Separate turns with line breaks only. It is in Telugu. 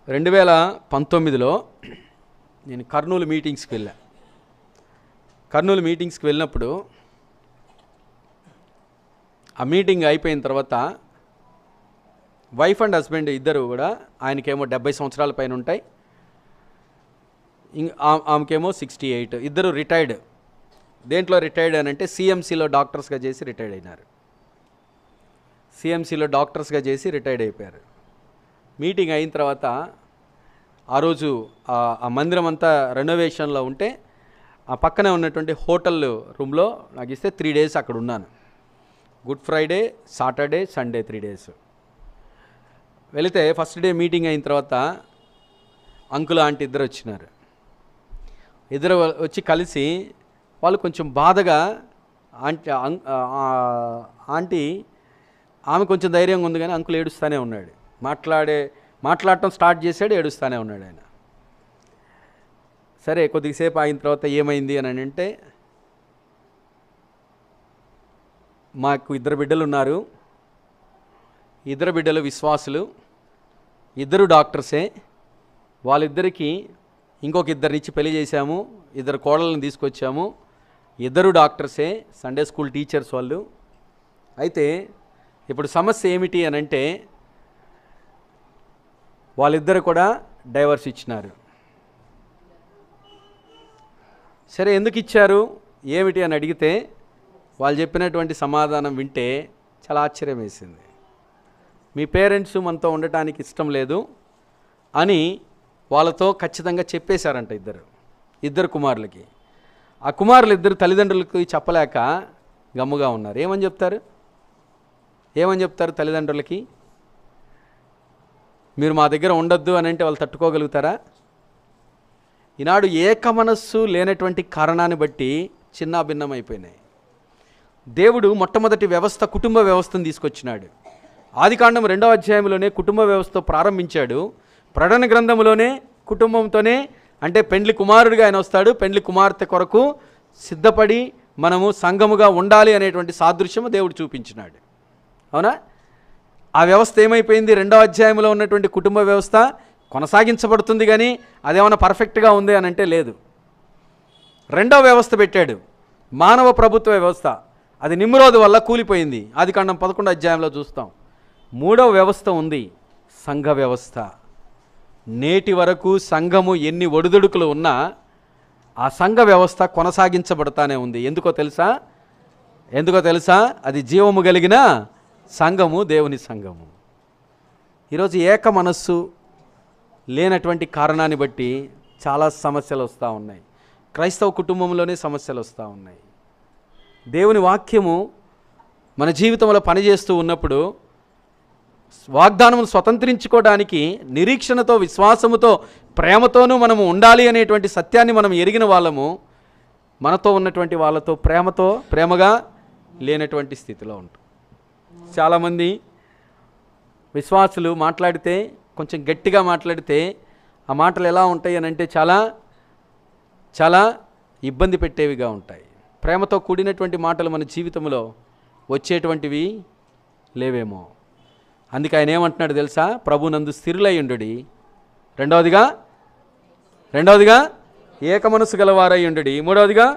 2019లో నేను కర్నూలు మీటింగ్స్కి వెళ్ళినప్పుడు ఆ మీటింగ్ అయిపోయిన తర్వాత వైఫ్ అండ్ హస్బెండ్ ఇద్దరు కూడా, ఆయనకేమో 70 సంవత్సరాల పైన ఉంటాయి, ఆమెకేమో 68. ఇద్దరు రిటైర్డ్. దేంట్లో రిటైర్డ్ అని అంటే సిఎంసిలో డాక్టర్స్గా చేసి రిటైర్డ్ అయినారు. సిఎంసిలో డాక్టర్స్గా చేసి రిటైర్డ్ అయిపోయారు. మీటింగ్ అయిన తర్వాత ఆ రోజు ఆ మందిరం అంతా రెనోవేషన్లో ఉంటే ఆ పక్కనే ఉన్నటువంటి హోటల్ రూమ్లో నాకు ఇస్తే 3 days అక్కడ ఉన్నాను. Good Friday, Saturday, Sunday 3 days. వెళితే ఫస్ట్ డే మీటింగ్ అయిన తర్వాత అంకుల్ ఆంటీ ఇద్దరు వచ్చినారు. ఇద్దరు వచ్చి కలిసి వాళ్ళు కొంచెం బాధగా, ఆంటీ ఆమె కొంచెం ధైర్యంగా ఉంది కానీ అంకుల్ ఏడుస్తూనే ఉన్నాడు. మాట్లాడటం స్టార్ట్ చేశాడు, ఏడుస్తూనే ఉన్నాడు ఆయన. సరే కొద్దిసేపు అయిన తర్వాత ఏమైంది అని అంటే, మాకు 2 బిడ్డలు ఉన్నారు, 2 బిడ్డలు విశ్వాసులు, 2 డాక్టర్సే. వాళ్ళిద్దరికీ ఇంకొక 2 ఇచ్చి పెళ్లి చేశాము, 2 కోడళ్ళని తీసుకొచ్చాము, 2 డాక్టర్సే, సండే స్కూల్ టీచర్స్ వాళ్ళు. అయితే ఇప్పుడు సమస్య ఏమిటి అని అంటే, వాళ్ళిద్దరు కూడా డైవర్స్ ఇచ్చినారు. సరే ఎందుకు ఇచ్చారు ఏమిటి అని అడిగితే వాళ్ళు చెప్పినటువంటి సమాధానం వింటే చాలా ఆశ్చర్యం వేసింది. మీ పేరెంట్స్ మనతో ఉండటానికి ఇష్టం లేదు అని వాళ్ళతో ఖచ్చితంగా చెప్పేశారంట. 2 కుమారులకి. ఆ కుమారులు 2 తల్లిదండ్రులకి చెప్పలేక గమ్ముగా ఉన్నారు. ఏమని చెప్తారు తల్లిదండ్రులకి? మీరు మా దగ్గర ఉండొద్దు అని అంటే వాళ్ళు తట్టుకోగలుగుతారా? ఈనాడు ఏక మనస్సు లేనటువంటి కారణాన్ని బట్టి చిన్న భిన్నమైపోయినాయి. దేవుడు మొట్టమొదటి వ్యవస్థ కుటుంబ వ్యవస్థను తీసుకొచ్చినాడు. ఆదికాండం 2వ అధ్యాయంలోనే కుటుంబ వ్యవస్థ ప్రారంభించాడు. ప్రకటన గ్రంథంలోనే కుటుంబంతోనే, అంటే పెండ్లి కుమారుడిగా ఆయన వస్తాడు, పెండ్లి కుమార్తె కొరకు సిద్ధపడి మనము సంఘముగా ఉండాలి అనేటువంటి సాదృశ్యము దేవుడు చూపించినాడు. అవునా? ఆ వ్యవస్థ ఏమైపోయింది? 2వ అధ్యాయంలో ఉన్నటువంటి కుటుంబ వ్యవస్థ కొనసాగించబడుతుంది కానీ అదేమన్నా పర్ఫెక్ట్గా ఉంది అని అంటే లేదు. 2వ వ్యవస్థ పెట్టాడు, మానవ ప్రభుత్వ వ్యవస్థ. అది నిమ్రోదు వల్ల కూలిపోయింది. ఆదికాండం 11వ అధ్యాయంలో చూస్తాం. 3వ వ్యవస్థ ఉంది, సంఘ వ్యవస్థ. నేటి వరకు సంఘము ఎన్ని ఒడిదుడుకులు ఉన్నా ఆ సంఘ వ్యవస్థ కొనసాగించబడతానే ఉంది. ఎందుకో తెలుసా? అది జీవము కలిగిన సంఘము, దేవుని సంఘము. ఈరోజు ఏక మనస్సు లేనటువంటి కారణాన్ని బట్టి చాలా సమస్యలు వస్తూ ఉన్నాయి. క్రైస్తవ కుటుంబంలోనే సమస్యలు వస్తూ ఉన్నాయి. దేవుని వాక్యము మన జీవితంలో పనిచేస్తూ ఉన్నప్పుడు వాగ్దానమును స్వతంత్రించుకోవడానికి నిరీక్షణతో, విశ్వాసముతో, ప్రేమతోనూ మనము ఉండాలి అనేటువంటి సత్యాన్ని మనం ఎరిగిన వాళ్ళము, మనతో ఉన్నటువంటి వాళ్ళతో ప్రేమగా లేనటువంటి స్థితిలో ఉంటాం. చాలామంది విశ్వాసులు మాట్లాడితే, కొంచెం గట్టిగా మాట్లాడితే ఆ మాటలు ఎలా ఉంటాయి అని అంటే చాలా చాలా ఇబ్బంది పెట్టేవిగా ఉంటాయి. ప్రేమతో కూడినటువంటి మాటలు మన జీవితంలో వచ్చేటువంటివి లేవేమో. అందుకే ఆయన ఏమంటున్నాడు తెలుసా? ప్రభునందు స్థిరులై ఉండుడి. రెండవదిగా ఏక మనసు గలవారై ఉండుడి. 3వదిగా